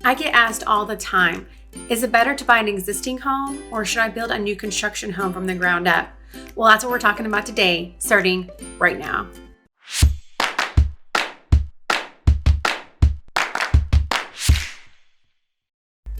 I get asked all the time, is it better to buy an existing home or should I build a new construction home from the ground up? Well, that's what we're talking about today, starting right now.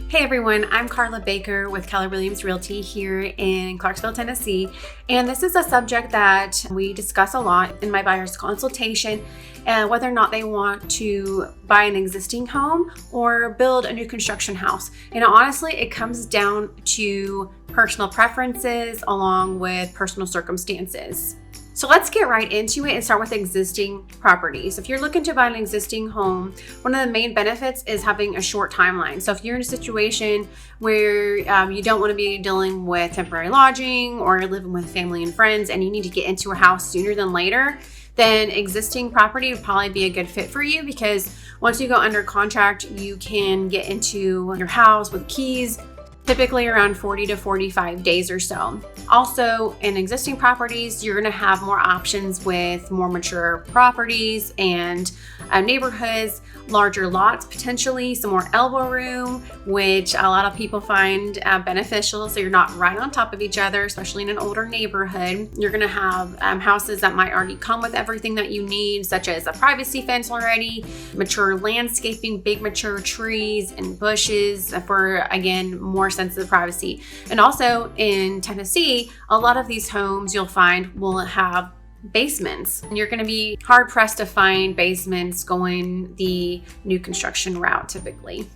Hey everyone, I'm Carla Baker with Keller Williams Realty here in Clarksville, Tennessee. And this is a subject that we discuss a lot in my buyer's consultation, whether or not they want to buy an existing home or build a new construction house. And honestly, it comes down to personal preferences along with personal circumstances. So let's get right into it and start with existing properties. If you're looking to buy an existing home, one of the main benefits is having a short timeline. So if you're in a situation where you don't want to be dealing with temporary lodging or you're living with family and friends and you need to get into a house sooner than later, then existing property would probably be a good fit for you, because once you go under contract, you can get into your house with keys typically around 40 to 45 days or so. Also, in existing properties, you're going to have more options with more mature properties and neighborhoods, larger lots, potentially some more elbow room, which a lot of people find beneficial. So you're not right on top of each other, especially in an older neighborhood. You're going to have houses that might already come with everything that you need, such as a privacy fence already, mature landscaping, big mature trees and bushes for, again, more sensitive privacy. And also in Tennessee, a lot of these homes you'll find will have basements, and you're going to be hard pressed to find basements going the new construction route typically.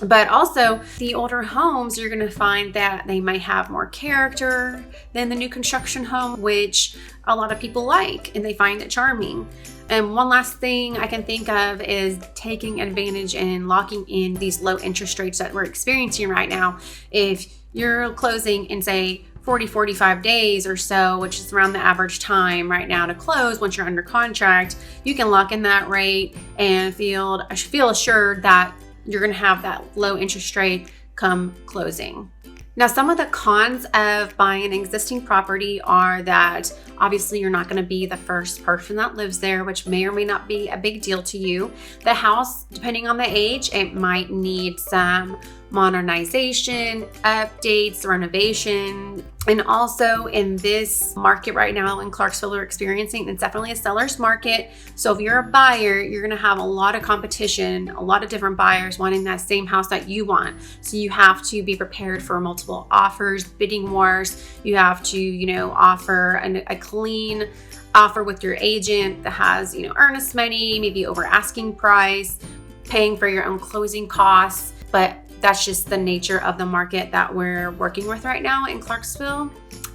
But also the older homes, you're going to find that they might have more character than the new construction home, which a lot of people like and they find it charming. And one last thing I can think of is taking advantage and locking in these low interest rates that we're experiencing right now. If you're closing in, say, 45 days or so, which is around the average time right now to close once you're under contract, you can lock in that rate and feel assured that you're going to have that low interest rate come closing. Now, some of the cons of buying an existing property are that obviously you're not going to be the first person that lives there, which may or may not be a big deal to you. The house, depending on the age, it might need some modernization, updates, renovation. And also in this market right now in Clarksville we're experiencing, it's definitely a seller's market. So if you're a buyer, you're going to have a lot of competition, a lot of different buyers wanting that same house that you want. So you have to be prepared for multiple offers, bidding wars. You have to, offer a clean offer with your agent that has, earnest money, maybe over asking price, paying for your own closing costs. But that's just the nature of the market that we're working with right now in Clarksville,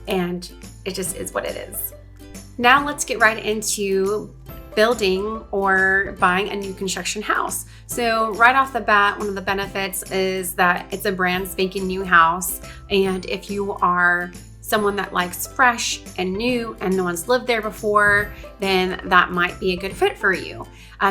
and it just is what it is. Now let's get right into building or buying a new construction house. So right off the bat, one of the benefits is that it's a brand spanking new house, and if you are someone that likes fresh and new and no one's lived there before, then that might be a good fit for you.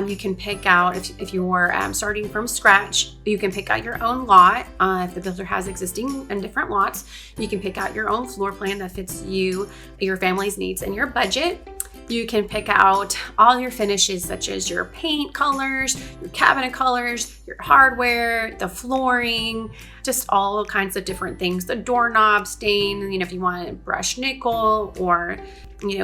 You can pick out, if you're starting from scratch, you can pick out your own lot. If the builder has existing and different lots, you can pick out your own floor plan that fits you, your family's needs, and your budget. You can pick out all your finishes, such as your paint colors, your cabinet colors, your hardware, the flooring, just all kinds of different things. The doorknob stain, if you want brushed nickel or,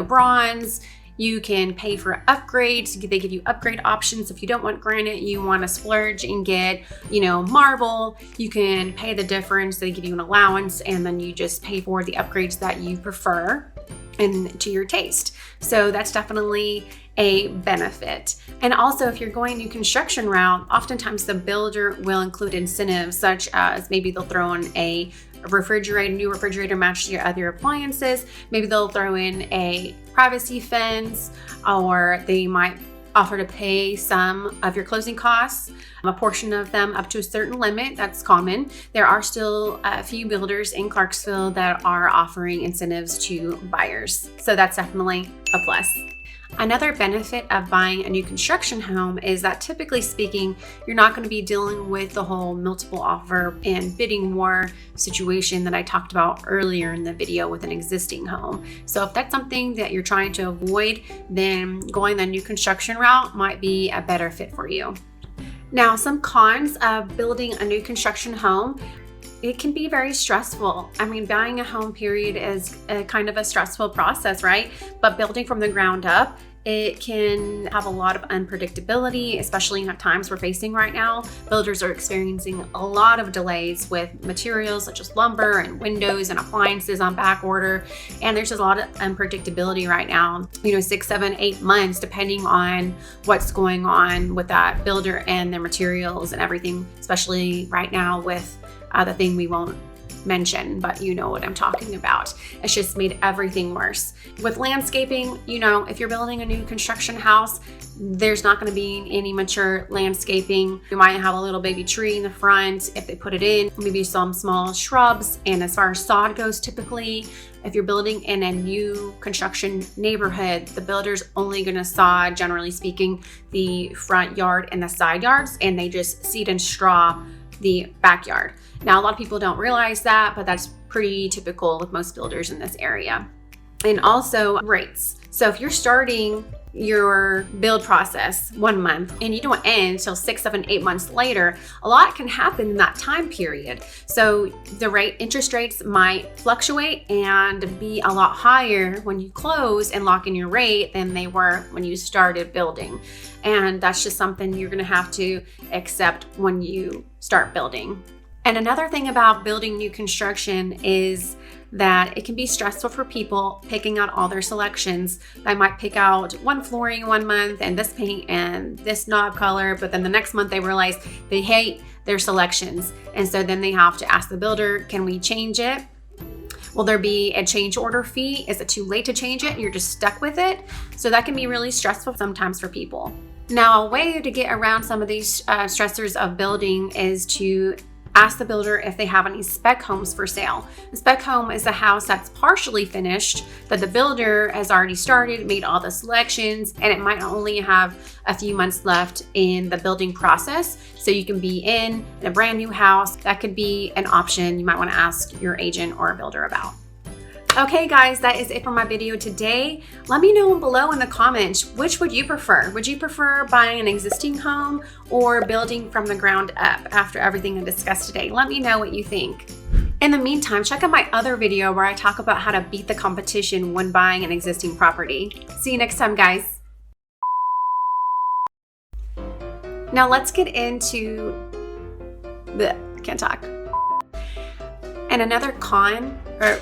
bronze. You can pay for upgrades. They give you upgrade options. If you don't want granite, you want to splurge and get, marble, you can pay the difference. They give you an allowance, and then you just pay for the upgrades that you prefer and to your taste. So that's definitely a benefit. And also, if you're going new construction route, oftentimes the builder will include incentives, such as maybe they'll throw in a new refrigerator matched to your other appliances. Maybe they'll throw in a privacy fence, or they might offer to pay some of your closing costs, a portion of them up to a certain limit. That's common. There are still a few builders in Clarksville that are offering incentives to buyers. So that's definitely a plus. Another benefit of buying a new construction home is that, typically speaking, you're not going to be dealing with the whole multiple offer and bidding war situation that I talked about earlier in the video with an existing home. So if that's something that you're trying to avoid, then going the new construction route might be a better fit for you. Now, some cons of building a new construction home. It can be very stressful. I mean, buying a home period is a kind of a stressful process, right? But building from the ground up, it can have a lot of unpredictability, especially in the times we're facing right now. Builders are experiencing a lot of delays with materials such as lumber and windows and appliances on back order. And there's just a lot of unpredictability right now, 6, 7, 8 months, depending on what's going on with that builder and their materials and everything, especially right now with the thing we won't mention, but you know what I'm talking about. It's just made everything worse. With landscaping, if you're building a new construction house, there's not going to be any mature landscaping. You might have a little baby tree in the front if they put it in, maybe some small shrubs. And as far as sod goes, typically, if you're building in a new construction neighborhood, the builder's only going to sod, generally speaking, the front yard and the side yards, and they just seed and straw the backyard. Now, a lot of people don't realize that, but that's pretty typical with most builders in this area. And also rates. So if you're starting your build process 1 month and you don't end until 6, 7, 8 months later, a lot can happen in that time period. So the interest rates might fluctuate and be a lot higher when you close and lock in your rate than they were when you started building. And that's just something you're going to have to accept when you start building. And another thing about building new construction is that it can be stressful for people picking out all their selections. They might pick out one flooring 1 month and this paint and this knob color, but then the next month they realize they hate their selections. And so then they have to ask the builder, can we change it? Will there be a change order fee? Is it too late to change it? You're just stuck with it. So that can be really stressful sometimes for people. Now, a way to get around some of these stressors of building is to ask the builder if they have any spec homes for sale. A spec home is a house that's partially finished, that the builder has already started, made all the selections, and it might only have a few months left in the building process. So you can be in a brand new house. That could be an option you might want to ask your agent or a builder about. Okay guys, that is it for my video today. Let me know below in the comments, which would you prefer? Would you prefer buying an existing home or building from the ground up after everything I discussed today? Let me know what you think. In the meantime, check out my other video where I talk about how to beat the competition when buying an existing property. See you next time, guys. Now let's get into can't talk. And another con, or